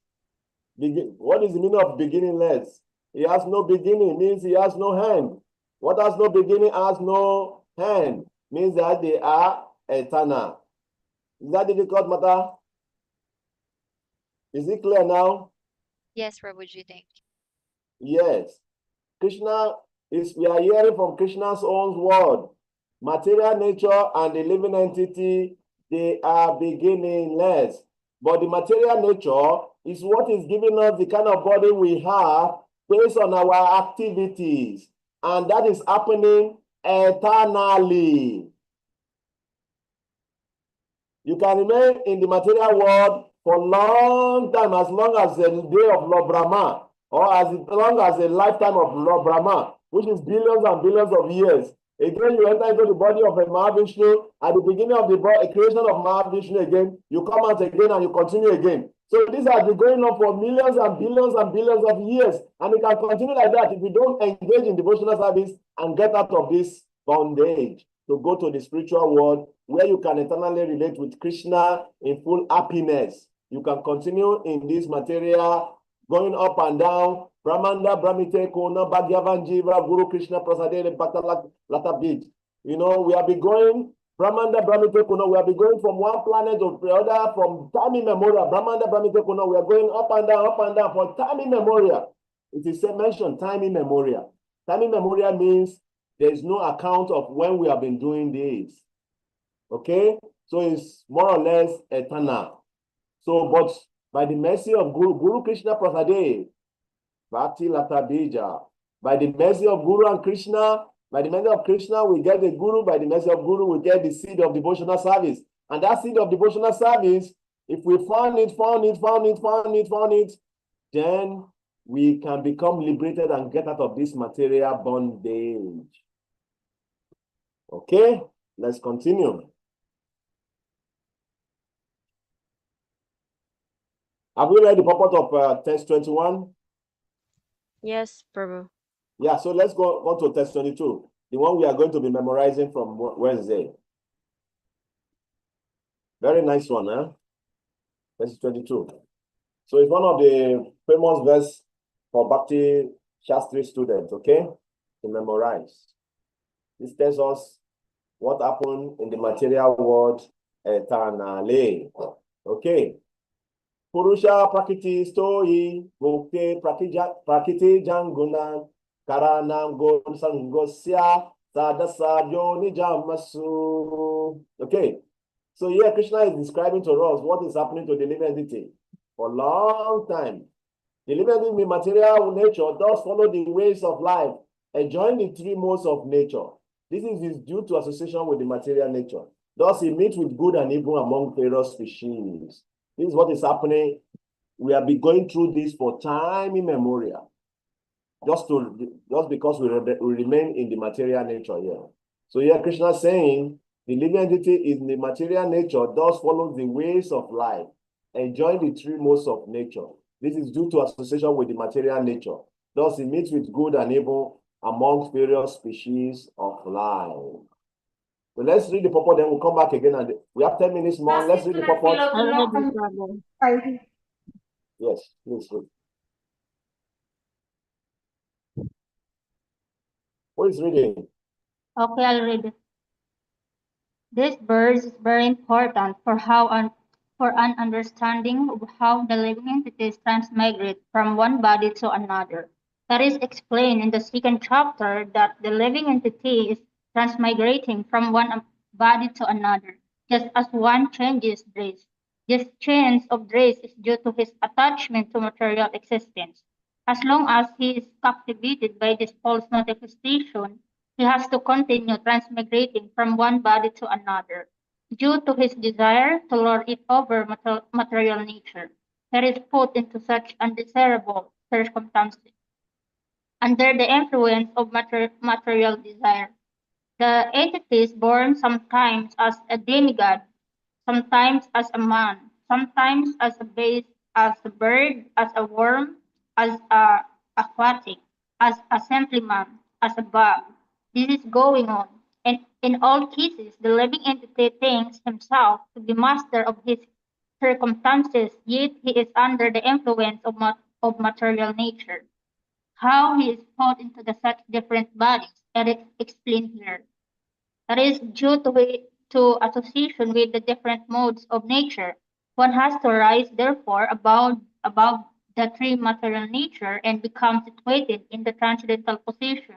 What is the meaning of beginningless? He has no beginning, means he has no hand. What has no beginning has no hand, means that they are eternal. Is that difficult, Mata? Is it clear now? Yes, Prabhuji, thank you. Yes. We are hearing from Krishna's own word. Material nature and the living entity, they are beginningless. But the material nature is what is giving us the kind of body we have based on our activities, and that is happening eternally. You can remain in the material world for a long time, as long as the day of Lord Brahma, or as long as a lifetime of Lord Brahma, which is billions and billions of years. Again, you enter into the body of a Mahavishnu. At the beginning of the creation of Mahavishnu again, you come out again and you continue again. So these are going on for millions and billions of years. And it can continue like that if you don't engage in devotional service and get out of this bondage to go to the spiritual world where you can eternally relate with Krishna in full happiness. You can continue in this material, going up and down. Brahmanda, Brahmite, Kona, Bhagyavan, Jiva, Guru Krishna, Prasadele, Latabit. You know, we have been going, Brahmanda, Brahmite, Kona, we have been going from one planet to the other from time immemorial. Brahmanda, Brahmite, Kona, we are going up and down for time immemorial. It is mentioned time immemorial. Time immemorial means there is no account of when we have been doing this. Okay? So it's more or less eternal. So, but by the mercy of Guru Krishna Prasade, Bhakti Latabija, by the mercy of Guru and Krishna, by the mercy of Krishna, we get the Guru. By the mercy of Guru, we get the seed of devotional service. And that seed of devotional service, if we found it, then we can become liberated and get out of this material bondage. Okay, let's continue. Have we read the purport of text 21? Yes, Prabhu. Yeah, so let's go on to text 22, the one we are going to be memorizing from Wednesday. Very nice one, huh? Text 22. So it's one of the famous verses for Bhakti Shastri students, okay? To memorize. This tells us what happened in the material world eternally. Okay. Purusha Prakriti Stoi Bhukti Prakriti Jangunan Karanam Gon Sangosya Sadasabyo Nijamasu. Okay. So here Krishna is describing to us what is happening to the living entity for a long time. The living entity in material nature does follow the ways of life, enjoying the three modes of nature. This is due to association with the material nature. Thus, he meets with good and evil among various species. This is what is happening. We have been going through this for time immemorial, just because we remain in the material nature here. So here Krishna is saying the living entity in the material nature does follow the ways of life, enjoying the three modes of nature. This is due to association with the material nature. Thus, he meets with good and evil amongst various species of life. So let's read the purport, then we'll come back again. And we have 10 minutes more. Let's read the purport. Yes, please read. Who is reading? Okay, I'll read it. This verse is very important for an understanding of how the living entities transmigrate from one body to another. That is explained in the second chapter that the living entity is transmigrating from one body to another, just as one changes dress. This change of dress is due to his attachment to material existence. As long as he is captivated by this false manifestation, he has to continue transmigrating from one body to another. Due to his desire to lord it over material nature, he is put into such undesirable circumstances. Under the influence of material desire, the entity is born sometimes as a demigod, sometimes as a man, sometimes as a beast, as a bird, as a worm, as a aquatic, as a simply man, as a bug. This is going on. And in all cases, the living entity thinks himself to be master of his circumstances, yet he is under the influence of material nature. How he is put into the such different bodies, it is explained here. That is due to association with the different modes of nature. One has to rise, therefore, above the three material nature and become situated in the transcendental position.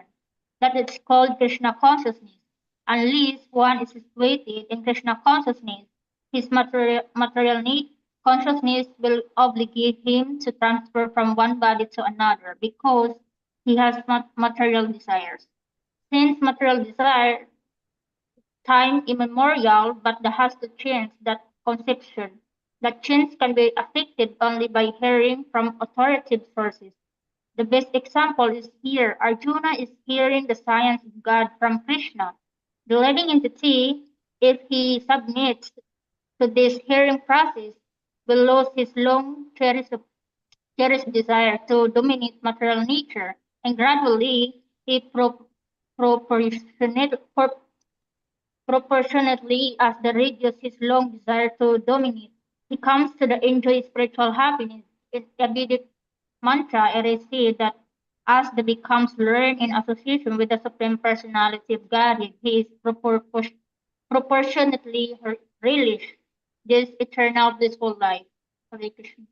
That is called Krishna consciousness. Unless one is situated in Krishna consciousness, his material consciousness will obligate him to transfer from one body to another because he has material desires. Since material desire time immemorial, but that has to change that conception. That change can be affected only by hearing from authoritative sources. The best example is here. Arjuna is hearing the science of God from Krishna. The living entity, if he submits to this hearing process, will lose his long cherished desire to dominate material nature, and gradually he proportionately as the reduce his long desire to dominate, he comes to the enjoy spiritual happiness. In a Vedic mantra, it is said that as the becomes learned in association with the Supreme Personality of Godhead, he is proportionately relish this eternal blissful life. Hare Krishna.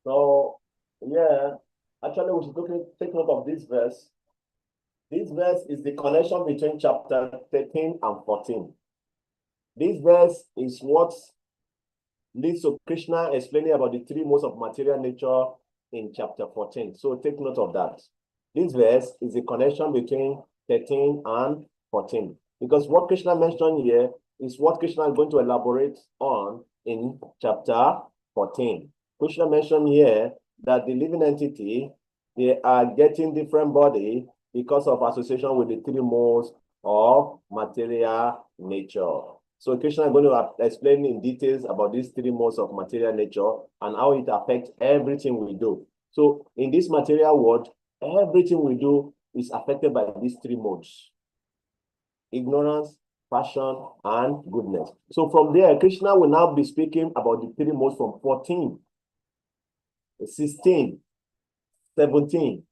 So, yeah, actually, we should take note of this verse. This verse is the connection between chapter 13 and 14. This verse is what leads to Krishna explaining about the three modes of material nature in chapter 14. So take note of that. This verse is the connection between 13 and 14. Because what Krishna mentioned here is what Krishna is going to elaborate on in chapter 14. Krishna mentioned here that the living entity, they are getting different body because of association with the three modes of material nature. So Krishna is going to explain in details about these three modes of material nature and how it affects everything we do. So in this material world, everything we do is affected by these three modes: ignorance, passion, and goodness. So from there, Krishna will now be speaking about the three modes from 14, 16, 17,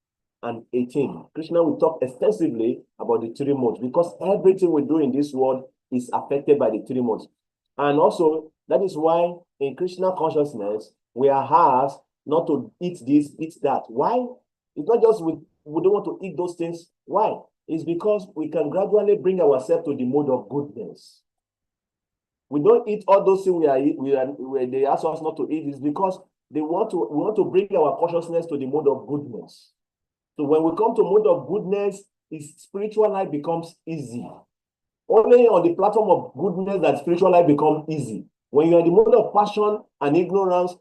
and 18. Krishna will talk extensively about the three modes because everything we do in this world is affected by the three modes. And also, that is why in Krishna consciousness, we are asked not to eat this, eat that. Why? It's not just we don't want to eat those things. Why? It's because we can gradually bring ourselves to the mode of goodness. We don't eat all those things they ask us not to eat. It's because we want to bring our consciousness to the mode of goodness. So when we come to mode of goodness, spiritual life becomes easy. Only on the platform of goodness that spiritual life becomes easy. When you're in the mode of passion and ignorance,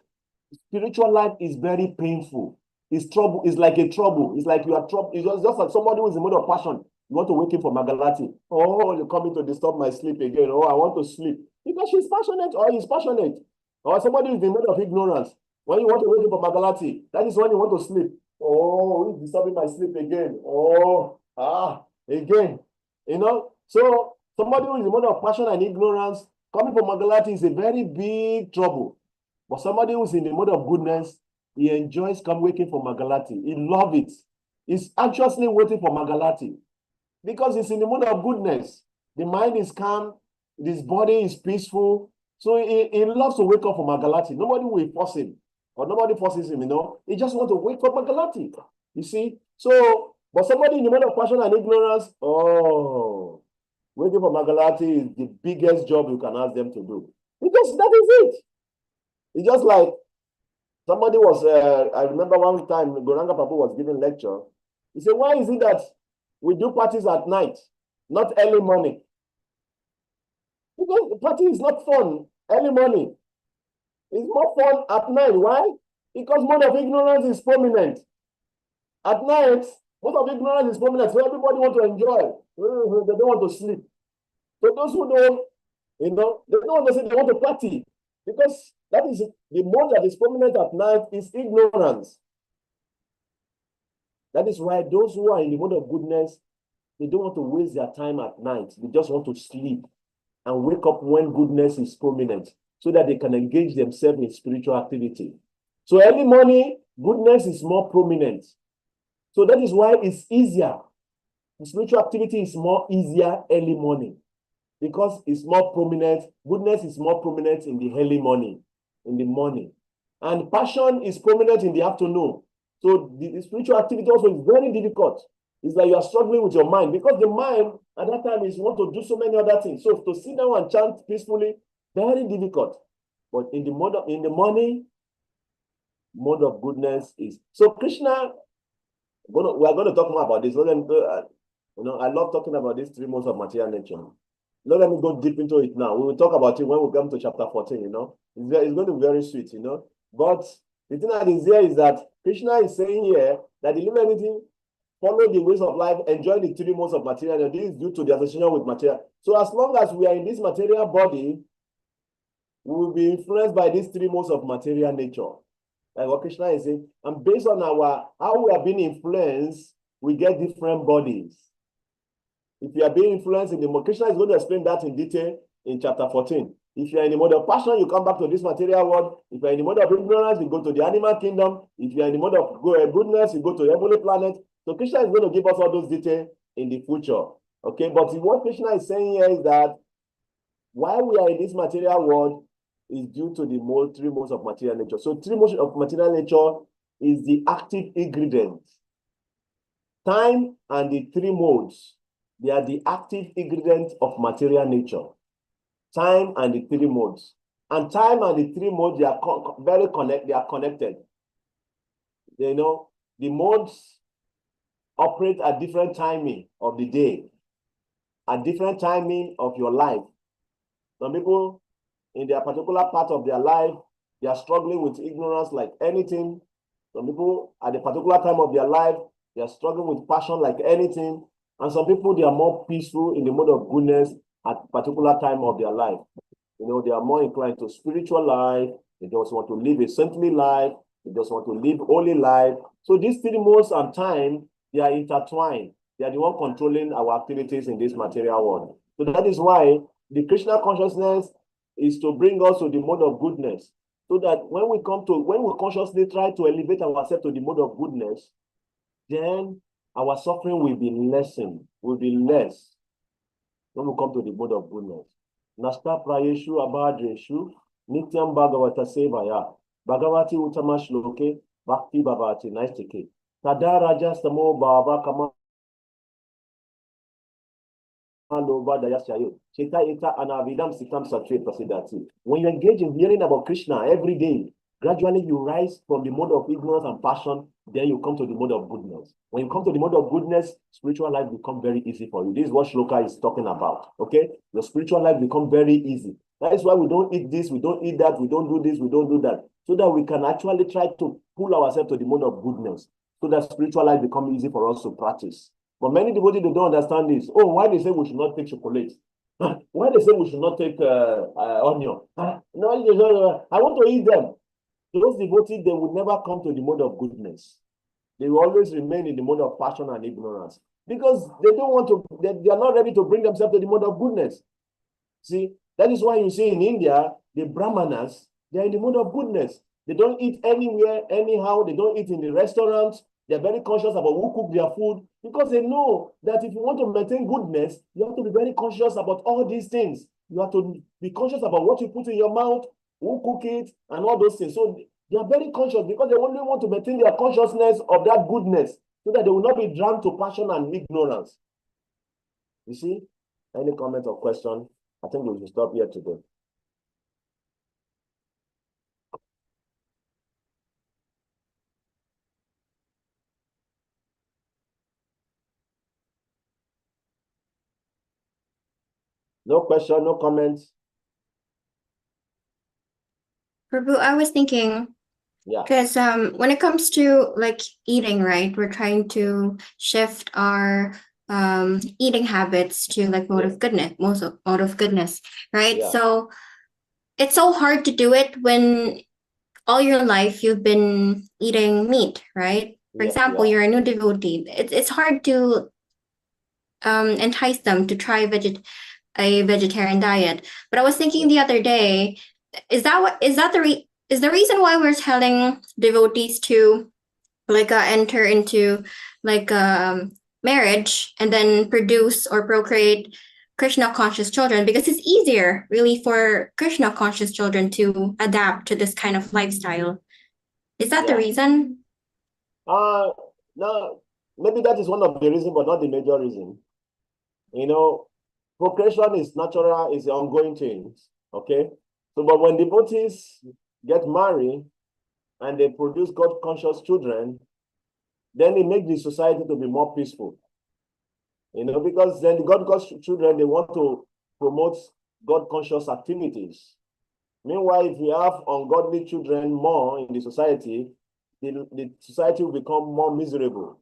spiritual life is very painful. It's trouble. It's like a trouble. It's like you are trouble. It's just like somebody who is in the mode of passion. You want to wake him from Magalati. Oh, you're coming to disturb my sleep again. Oh, I want to sleep. Because she's passionate or he's passionate. Or somebody is in the mode of ignorance. When you want to wake him from Magalati, that is when you want to sleep. Oh, he's disturbing my sleep again. Oh, again. You know? So somebody who is in the mode of passion and ignorance, coming from Magalati is a very big trouble. But somebody who's in the mode of goodness, he enjoys waking from Magalati. He loves it. He's anxiously waiting for Magalati because he's in the mode of goodness. The mind is calm. His body is peaceful. So he loves to wake up from Magalati. Nobody will force him or nobody forces him, you know. He just wants to wake up Magalati. You see? So, but somebody in the mode of passion and ignorance, oh, waiting for Magalati is the biggest job you can ask them to do. Because that is it. It's just like somebody was, I remember one time, Goranga Prabhu was giving a lecture. He said, why is it that we do parties at night, not early morning? Because the party is not fun early morning. It's more fun at night. Why? Because mode of ignorance is prominent. At night, mode of ignorance is prominent, so everybody wants to enjoy. They don't want to sleep. So those who don't, you know, they don't want to say they want to party. Because that is the mode that is prominent at night is ignorance. That is why those who are in the mode of goodness, they don't want to waste their time at night. They just want to sleep and wake up when goodness is prominent so that they can engage themselves in spiritual activity. So early morning, goodness is more prominent. So that is why it's easier. The spiritual activity is more easier early morning because it's more prominent. Goodness is more prominent in the early morning, in the morning. And passion is prominent in the afternoon. So the spiritual activity also is very difficult. It's like you are struggling with your mind because the mind at that time is want to do so many other things. So to sit down and chant peacefully, very difficult. But in the money, mode of goodness is so Krishna. We are going to talk more about this. I love talking about these 3 modes of material nature. Let me go deep into it now. We will talk about it when we come to chapter 14, It's going to be very sweet, But the thing that is here is that Krishna is saying here that the living entity follow the ways of life, enjoy the 3 modes of material, and this is due to the association with material. So as long as we are in this material body, we will be influenced by these 3 modes of material nature. Like what Krishna is saying, and based on how we are being influenced, we get different bodies. If you are being influenced in the mode, Krishna is going to explain that in detail in chapter 14. If you are in the mode of passion, you come back to this material world. If you are in the mode of ignorance, you go to the animal kingdom. If you are in the mode of goodness, you go to the heavenly planet. So Krishna is going to give us all those details in the future. Okay, but what Krishna is saying here is that while we are in this material world, is due to the 3 modes of material nature. So 3 modes of material nature is the active ingredient. Time and the 3 modes, they are the active ingredient of material nature. Time and the 3 modes. And time and the 3 modes, they are they are connected. The modes operate at different timing of the day, at different timing of your life. Some people, in their particular part of their life, they are struggling with ignorance like anything. Some people, at a particular time of their life, they are struggling with passion like anything. And some people, they are more peaceful in the mode of goodness at a particular time of their life. They are more inclined to spiritual life. They just want to live a saintly life. They just want to live holy life. So these 3 modes and time, they are intertwined. They are the one controlling our activities in this material world. So that is why the Krishna consciousness is to bring us to the mode of goodness, so that when we consciously try to elevate ourselves to the mode of goodness, then our suffering will be lessened, will be less when we come to the mode of goodness. Nasta prayeshu abhadreshu nityam bhagavata sevaya bhagavati utama shloke bhakti bhavati naistike tada raja samo bhava kama when you engage in hearing about Krishna every day, gradually you rise from the mode of ignorance and passion, then you come to the mode of goodness. When you come to the mode of goodness, spiritual life becomes very easy for you. This is what Shloka is talking about. Okay? Your spiritual life becomes very easy. That is why we don't eat this, we don't eat that, we don't do this, we don't do that. So that we can actually try to pull ourselves to the mode of goodness. So that spiritual life becomes easy for us to practice. But many devotees, they don't understand this. Oh, why they say we should not take chocolate? Why they say we should not take onion? No, I want to eat them. Those devotees, they will never come to the mode of goodness. They will always remain in the mode of passion and ignorance. Because they don't want to, they are not ready to bring themselves to the mode of goodness. See, that is why you see in India, the Brahmanas, they are in the mode of goodness. They don't eat anywhere, anyhow. They don't eat in the restaurants. They're very conscious about who cook their food, because they know that if you want to maintain goodness, you have to be very conscious about all these things. You have to be conscious about what you put in your mouth, who cook it, and all those things. So they are very conscious because they only want to maintain their consciousness of that goodness so that they will not be drawn to passion and ignorance. You see? Any comment or question? I think we should stop here today. No question, no comments. Prabhu, I was thinking, because when it comes to like eating, right, we're trying to shift our eating habits to like mode of goodness, right? Yeah. So it's so hard to do it when all your life you've been eating meat, right? For example, you're a new devotee. It's hard to entice them to try a vegetarian diet. But I was thinking the other day, is the reason why we're telling devotees to like enter into like marriage and then produce or procreate Krishna conscious children, because it's easier really for Krishna conscious children to adapt to this kind of lifestyle. Is that the reason? No, maybe that is one of the reasons, but not the major reason. Procreation is natural, is an ongoing thing. Okay, So, but when devotees get married and they produce God-conscious children, then it makes the society to be more peaceful. Because then the God-conscious children, they want to promote God-conscious activities. Meanwhile, if we have ungodly children more in the society, the society will become more miserable.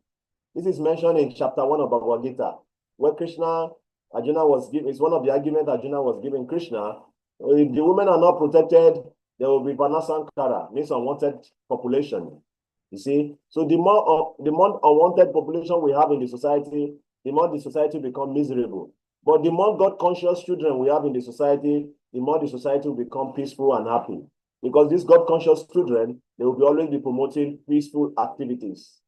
This is mentioned in chapter 1 of Bhagavad Gita, where Arjuna was given, it's one of the arguments Arjuna was giving Krishna. If the women are not protected, there will be Vanasankara, means unwanted population. You see? So the more unwanted population we have in the society, the more the society becomes miserable. But the more God-conscious children we have in the society, the more the society will become peaceful and happy. Because these God-conscious children, they will always be promoting peaceful activities.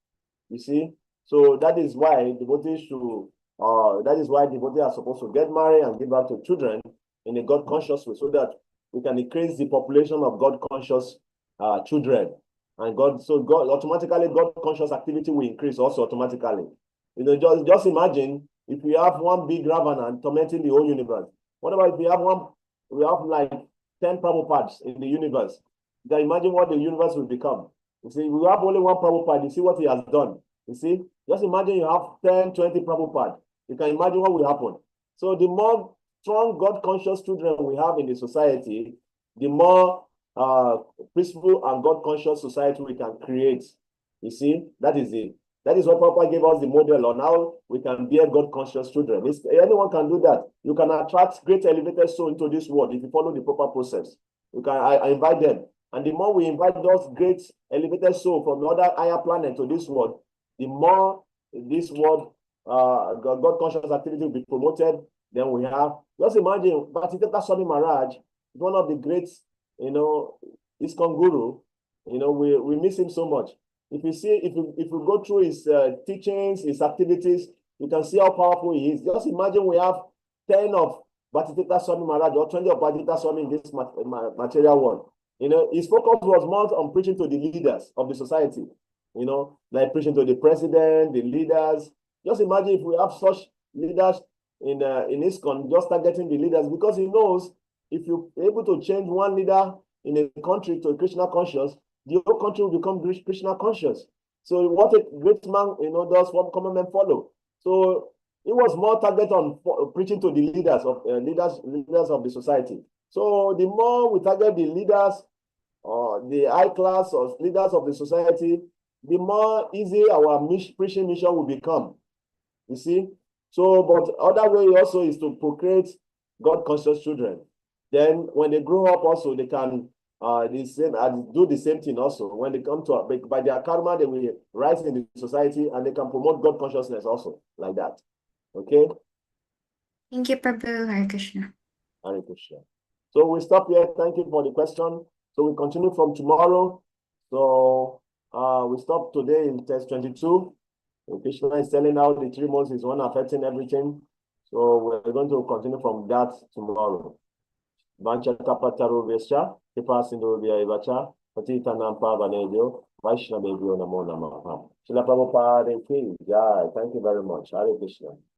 You see? So that is why devotees are supposed to get married and give birth to children in a God-conscious way, so that we can increase the population of God-conscious children. And automatically God-conscious activity will increase also automatically. Just imagine if we have one big Ravana tormenting the whole universe. What about if we have like 10 Prabhupads in the universe? You can imagine what the universe will become. You see, we have only one Prabhupada. You see what he has done. You see, just imagine you have 10, 20 Prabhupada. You can imagine what will happen. So the more strong God-conscious children we have in the society, the more peaceful and God-conscious society we can create. You see, that is it. That is what Papa gave us the model on how we can bear God-conscious children. Anyone can do that. You can attract great elevated soul into this world if you follow the proper process. I invite them. And the more we invite those great elevated soul from the other higher planet to this world, the more this world God-conscious activity will be promoted. Then we have, just imagine, Bhakti Swami Maharaj is one of the great, ISKCON guru. We miss him so much. If you go through his teachings, his activities, you can see how powerful he is. Just imagine we have 10 of Bhakti Swami Maharaj or 20 of Bhakti Swami in this material world. His focus was more on preaching to the leaders of the society. Like preaching to the president, the leaders. Just imagine if we have such leaders in ISKCON, just targeting the leaders, because he knows if you're able to change one leader in a country to Krishna conscious, the whole country will become Krishna conscious. So what a great man, does, what common men follow. So it was more targeted on preaching to the leaders of the society. So the more we target the leaders, the high class or leaders of the society, the more easy our preaching mission will become. You see? So, but other way also is to procreate God-conscious children. Then when they grow up also, they can do the same thing also. When they come to, by their karma, they will rise in the society and they can promote God consciousness also, like that. Okay? Thank you, Prabhu. Hare Krishna. Hare Krishna. So we stop here. Thank you for the question. So we continue from tomorrow. So we stop today in test 22. Krishna is telling how the 3 months is one affecting everything. So we're going to continue from that tomorrow. Vancha kapataru vesha, kipasindo via ivacha, patita nampa vanedio, Vaishnava namo namaha. Srila Prabhupada, thank you very much. Hare Krishna.